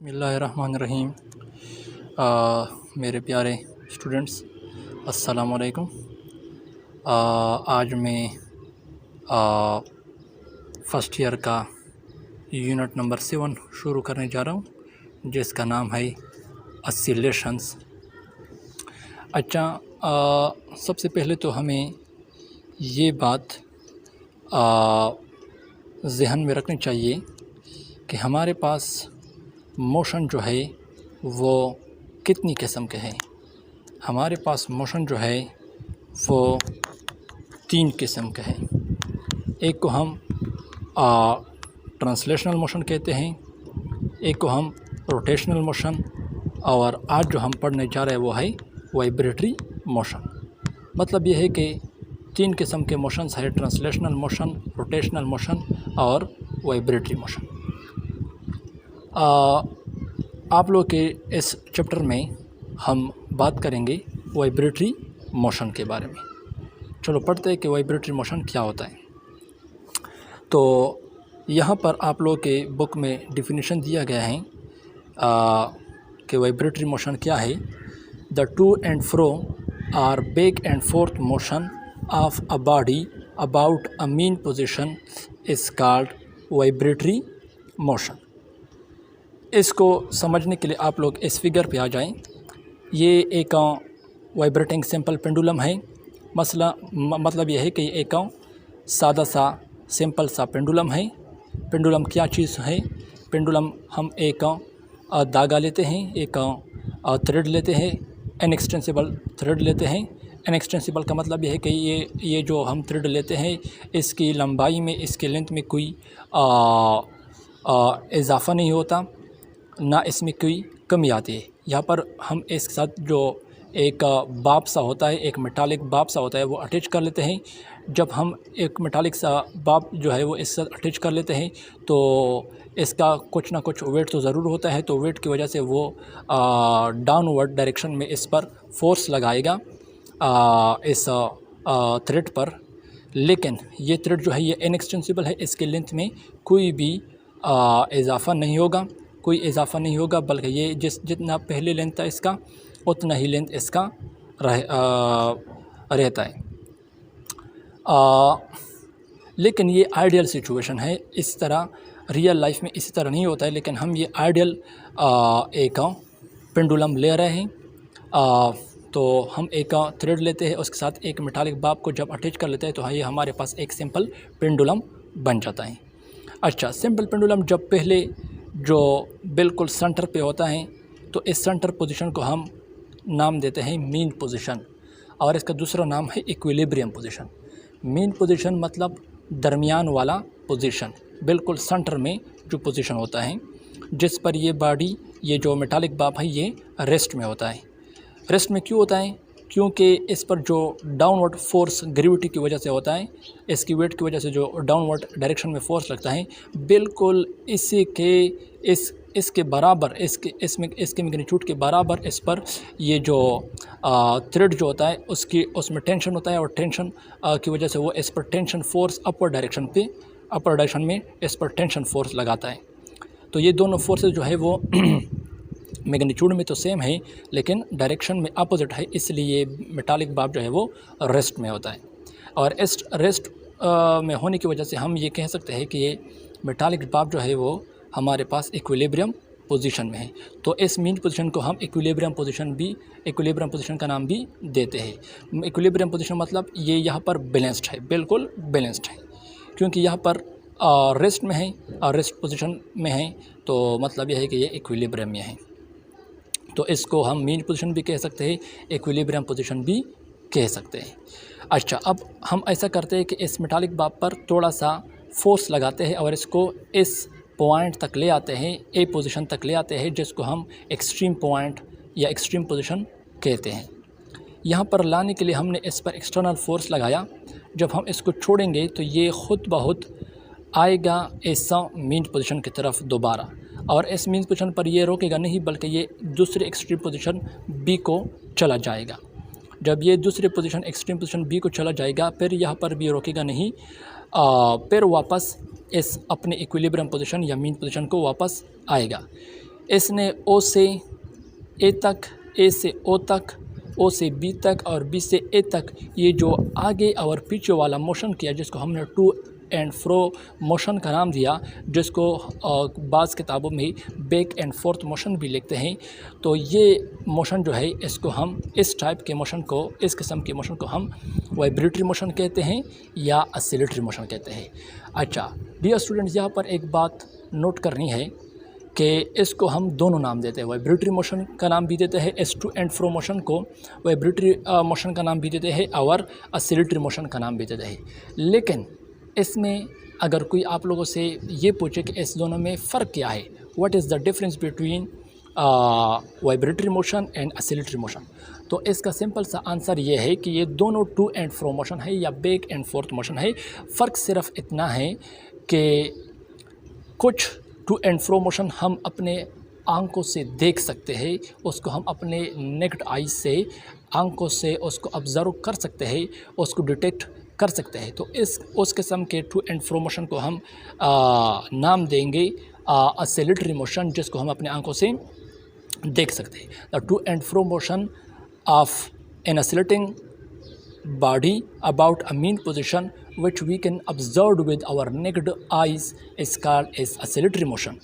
बिस्मिल्लाहिर्रहमानिर्रहीम। मेरे प्यारे स्टूडेंट्स, अस्सलाम वालेकुम। आज मैं फ़र्स्ट ईयर का यूनिट नंबर 7 शुरू करने जा रहा हूँ, जिसका नाम है ऑसिलेशंस। अच्छा, सबसे पहले तो हमें ये बात ज़हन में रखनी चाहिए कि हमारे पास मोशन जो है वो कितनी किस्म के हैं। हमारे पास मोशन जो है वो 3 किस्म के हैं। एक को हम ट्रांसलेशनल मोशन कहते हैं, एक को हम रोटेशनल मोशन, और आज जो हम पढ़ने जा रहे हैं वो है वाइब्रेटरी मोशन। मतलब ये है कि 3 किस्म के मोशंस है: ट्रांसलेशनल मोशन, रोटेशनल मोशन और वाइब्रेटरी मोशन। आप लोग के इस चैप्टर में हम बात करेंगे वाइब्रेटरी मोशन के बारे में। चलो पढ़ते हैं कि वाइब्रेटरी मोशन क्या होता है। तो यहाँ पर आप लोग के बुक में डिफिनीशन दिया गया है कि वाइब्रेटरी मोशन क्या है। The to and fro or back and forth motion of a body about a mean position is called vibratory motion. इसको समझने के लिए आप लोग इस फिगर पे आ जाएं। ये एक वाइब्रेटिंग सिंपल पेंडुलम है। मतलब यह है कि एक सादा सा सिंपल सा पेंडुलम है। पेंडुलम क्या चीज़ है? पेंडुलम हम एक धागा लेते हैं, एक थ्रेड लेते हैं, इनएक्सटेंसिबल थ्रेड लेते हैं। इनएक्सटेंसिबल का मतलब यह है कि ये जो हम थ्रेड लेते हैं, इसकी लंबाई में, इसके लेंथ में कोई इजाफ़ा नहीं होता, ना इसमें कोई कमी आती है। यहाँ पर हम इसके साथ जो एक बाप सा होता है, एक मेटालिक बाप सा होता है, वो अटैच कर लेते हैं। जब हम एक मेटालिक सा बाप जो है वो इससे अटैच कर लेते हैं तो इसका कुछ ना कुछ वेट तो ज़रूर होता है। तो वेट की वजह से वो डाउनवर्ड डायरेक्शन में इस पर फोर्स लगाएगा इस थ्रेड पर। लेकिन ये थ्रेड जो है ये इनएक्सटेंसिबल है, इसके लेंथ में कोई भी इजाफ़ा नहीं होगा, कोई इजाफ़ा नहीं होगा, बल्कि ये जितना पहले लेंथ था इसका उतना ही लेंथ इसका रहता है। लेकिन ये आइडियल सिचुएशन है। इस तरह रियल लाइफ में इसी तरह नहीं होता है, लेकिन हम ये आइडियल एक पेंडुलम ले रहे हैं। तो हम एक थ्रेड लेते हैं, उसके साथ एक मेटालिक बाप को जब अटैच कर लेते हैं तो ये हमारे पास एक सिंपल पेंडुलम बन जाता है। अच्छा, सिंपल पेंडुलम जब पहले जो बिल्कुल सेंटर पे होता है तो इस सेंटर पोजीशन को हम नाम देते हैं मीन पोजीशन, और इसका दूसरा नाम है इक्विलिब्रियम पोजीशन। मीन पोजीशन मतलब दरमियान वाला पोजीशन, बिल्कुल सेंटर में जो पोजीशन होता है, जिस पर ये बॉडी, ये जो मेटालिक बाप है, ये रेस्ट में होता है। रेस्ट में क्यों होता है? क्योंकि इस पर जो डाउनवर्ड फोर्स ग्रेविटी की वजह से होता है, इसकी वेट की वजह से जो डाउनवर्ड डायरेक्शन में फोर्स लगता है, बिल्कुल इसी के इसके बराबर, इसके मैग्नीट्यूड के बराबर इस पर ये जो थ्रेड जो होता है उसमें टेंशन होता है, और टेंशन की वजह से वो इस पर टेंशन फोर्स अपर डायरेक्शन में इस पर टेंशन फोर्स लगाता है। तो ये दोनों फोर्सेस जो है वो मैग्नीट्यूड में तो सेम है, लेकिन डायरेक्शन में अपोजिट है, इसलिए मेटालिक बाप जो है वो रेस्ट में होता है। और इस रेस्ट में होने की वजह से हम ये कह सकते हैं कि ये मेटालिक बाप जो है वो हमारे पास इक्विलिब्रियम पोजीशन में है। तो इस मीन पोजीशन को हम इक्विलिब्रियम पोजीशन का नाम भी देते हैं। इक्विलिब्रियम पोजीशन मतलब ये यहाँ पर बैलेंस्ड है, बिल्कुल बैलेंस्ड है, क्योंकि यहाँ पर रेस्ट में है और रेस्ट पोजीशन में है, तो मतलब यह है कि ये इक्विलिब्रियम में है। तो इसको हम मीन पोजीशन भी कह सकते हैं, इक्विलिब्रियम पोजीशन भी कह सकते हैं। अच्छा, अब हम ऐसा करते हैं कि इस मेटालिक बाप पर थोड़ा सा फोर्स लगाते हैं और इसको इस पॉइंट तक ले आते हैं, ए पोजीशन तक ले आते हैं, जिसको हम एक्सट्रीम पॉइंट या एक्सट्रीम पोजीशन कहते हैं। यहाँ पर लाने के लिए हमने इस पर एक्सटर्नल फोर्स लगाया। जब हम इसको छोड़ेंगे तो ये ख़ुद ब खुद आएगा ऐसा मीन पोजीशन की तरफ दोबारा, और इस मीन पोजीशन पर ये रोकेगा नहीं, बल्कि ये दूसरे एक्सट्रीम पोजीशन बी को चला जाएगा। जब ये दूसरे पोजीशन एक्सट्रीम पोजीशन बी को चला जाएगा, फिर यहाँ पर भी रोकेगा नहीं, फिर वापस इस अपने इक्विलिब्रियम पोजीशन या मीन पोजीशन को वापस आएगा। इसने ओ से ए तक, ए से ओ तक, ओ से बी तक और बी से ए तक ये जो आगे और पीछे वाला मोशन किया, जिसको हमने टू एंड फ्रो मोशन का नाम दिया, जिसको बाज़ किताबों में बैक एंड फोर्थ मोशन भी लिखते हैं। तो ये मोशन जो है, इसको हम इस टाइप के मोशन को, इस किस्म के मोशन को हम वाइब्रेटरी मोशन कहते हैं या ऑसिलेटरी मोशन कहते हैं। अच्छा डियर स्टूडेंट्स, यहाँ पर एक बात नोट करनी है कि इसको हम दोनों नाम देते हैं। वाइब्रेटरी मोशन का नाम भी देते हैं, इस टू एंड फ्रो मोशन को वाइब्रेटरी मोशन का नाम भी देते हैं और ऑसिलेटरी मोशन का नाम भी देते हैं। लेकिन इसमें अगर कोई आप लोगों से ये पूछे कि इस दोनों में फ़र्क क्या है, what is the difference between vibratory motion and oscillatory motion, तो इसका सिंपल सा आंसर ये है कि ये दोनों टू एंड फ्रो मोशन है या बैक एंड फोर्थ मोशन है। फ़र्क सिर्फ इतना है कि कुछ टू एंड फ्रो मोशन हम अपने आंखों से देख सकते हैं, उसको हम अपने नेक्ड आई से, आंखों से उसको ऑब्ज़र्व कर सकते हैं, उसको डिटेक्ट कर सकते हैं। तो उस किस्म के टू एंड फ्रो मोशन को हम नाम देंगे ऑसिलेटरी मोशन, जिसको हम अपने आंखों से देख सकते हैं। The to and fro motion of an oscillating body about a mean position which we can observe with our naked eyes is called as oscillatory motion।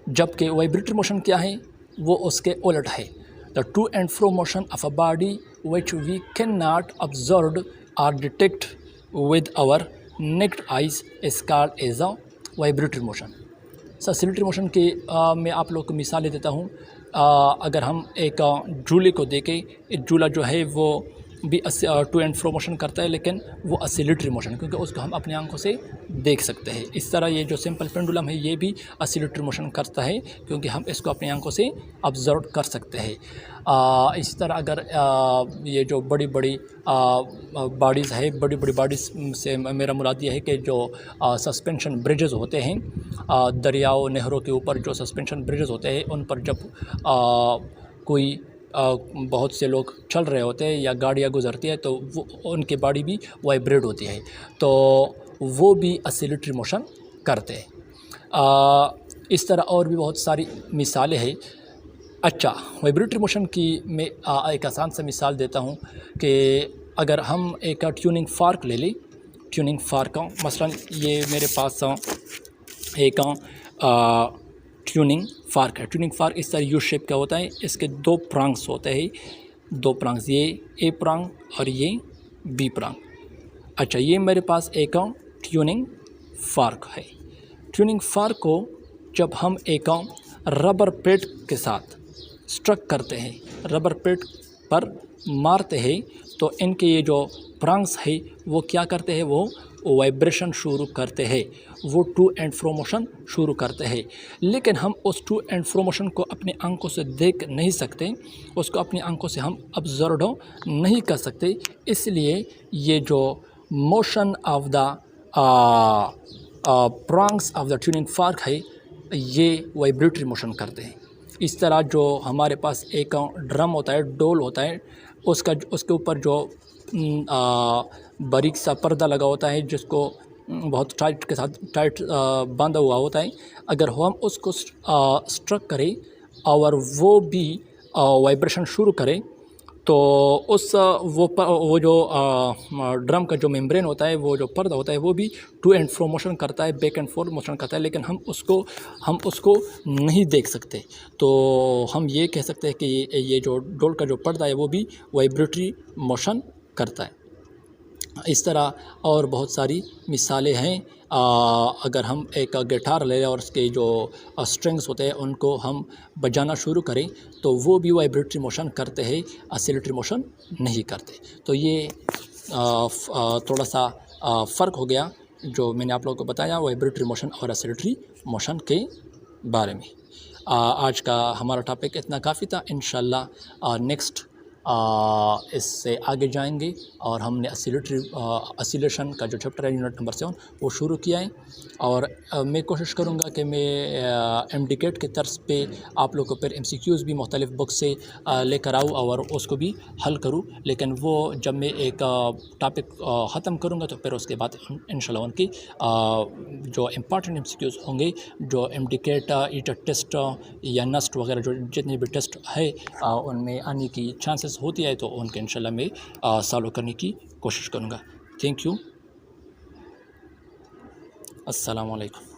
जबकि वाइब्रेटरी मोशन क्या है, वो उसके उलट है। The to and fro motion of a body which we cannot observe or detect with our naked eyes is called as a vibratory motion। Oscillatory motion के मैं आप लोग को मिसालें देता हूँ। अगर हम एक झूले को देखें, एक झूला जो है वो भी टू एंड फ्रो मोशन करता है, लेकिन वो ऑसिलेटरी मोशन है क्योंकि उसको हम अपनी आंखों से देख सकते हैं। इस तरह ये जो सिंपल पेंडुलम है, ये भी ऑसिलेटरी मोशन करता है क्योंकि हम इसको अपनी आंखों से ऑब्ज़र्व कर सकते हैं। इस तरह अगर ये जो बड़ी बड़ी बॉडीज़ है, बड़ी बड़ी बॉडीज़ से मेरा मुराद ये है कि जो सस्पेंशन ब्रिजेज़ होते हैं, दरियाओं नहरों के ऊपर जो सस्पेंशन ब्रिजेज़ होते हैं, उन पर जब कोई बहुत से लोग चल रहे होते हैं या गाड़ियाँ गुजरती है तो वो उनकी बॉडी भी वाइब्रेट होती है, तो वो भी ऑसिलेटरी मोशन करते हैं। इस तरह और भी बहुत सारी मिसालें हैं। अच्छा, वाइब्रेटरी मोशन की मैं एक आसान सा मिसाल देता हूँ कि अगर हम एक ट्यूनिंग फार्क ले लें, ट्यूनिंग फार्क मसलन ये मेरे पास एक ट्यूनिंग फार्क है। ट्यूनिंग फार्क इस तरह यू शेप का होता है, इसके दो प्रांग्स होते हैं, दो प्रांग्स, ये ए प्रांग और ये बी प्रांग। अच्छा, ये मेरे पास एक ट्यूनिंग फार्क है। ट्यूनिंग फार्क को जब हम एक रबर प्लेट के साथ स्ट्रक करते हैं, रबर प्लेट पर मारते हैं, तो इनके ये जो प्रांग्स है वो क्या करते हैं, वो वाइब्रेशन शुरू करते हैं, वो टू एंड फ्रो मोशन शुरू करते हैं। लेकिन हम उस टू एंड फ्रो मोशन को अपनी आंखों से देख नहीं सकते, उसको अपनी आंखों से हम ऑब्जर्व नहीं कर सकते। इसलिए ये जो motion of the prongs of the tuning fork है, ये वाइब्रेटरी मोशन करते हैं। इस तरह जो हमारे पास एक ड्रम होता है, डोल होता है, उसके ऊपर जो बारीक सा पर्दा लगा होता है, जिसको बहुत टाइट के साथ टाइट बांधा हुआ होता है, अगर हम उसको स्ट्रक करें और वो भी वाइब्रेशन शुरू करें, तो वो जो ड्रम का जो मेम्ब्रेन होता है, वो जो पर्दा होता है, वो भी टू एंड फ्रो मोशन करता है, बैक एंड फोर्थ मोशन करता है, लेकिन हम उसको नहीं देख सकते। तो हम ये कह सकते हैं कि ये जो डोल का जो पर्दा है वो भी वाइब्रेटरी मोशन करता है। इस तरह और बहुत सारी मिसालें हैं। अगर हम एक गिटार ले और उसके जो स्ट्रिंग्स होते हैं उनको हम बजाना शुरू करें, तो वो भी वाइब्रेटरी मोशन करते हैं, ऑसिलेटरी मोशन नहीं करते। तो ये थोड़ा सा फ़र्क हो गया जो मैंने आप लोगों को बताया वाइब्रेटरी मोशन और ऑसिलेटरी मोशन के बारे में। आज का हमारा टॉपिक इतना काफ़ी था। इंशाल्लाह नेक्स्ट इससे आगे जाएंगे और हमने असिलेशन का जो चैप्टर है यूनिट नंबर 7 वो शुरू किया है। और मैं कोशिश करूँगा कि मैं एमडीकेट के तर्ज पे आप लोगों को फिर एमसीक्यूज़ भी मुख्तलिफ़ बुक से लेकर आऊँ और उसको भी हल करूँ। लेकिन वो जब मैं एक टॉपिक ख़त्म करूँगा तो फिर उसके बाद इंशाल्लाह उनकी जो इम्पॉर्टेंट एमसीक्यूज़ होंगे, जो एमडीकेट ईटर टेस्ट या नस्ट वगैरह जो जितने भी टेस्ट है उनमें आने की चांसेस होती है, तो उनके इंशाल्लाह मैं सॉल्व करने की कोशिश करूँगा। Thank you. अस्सलाम वालेकुम।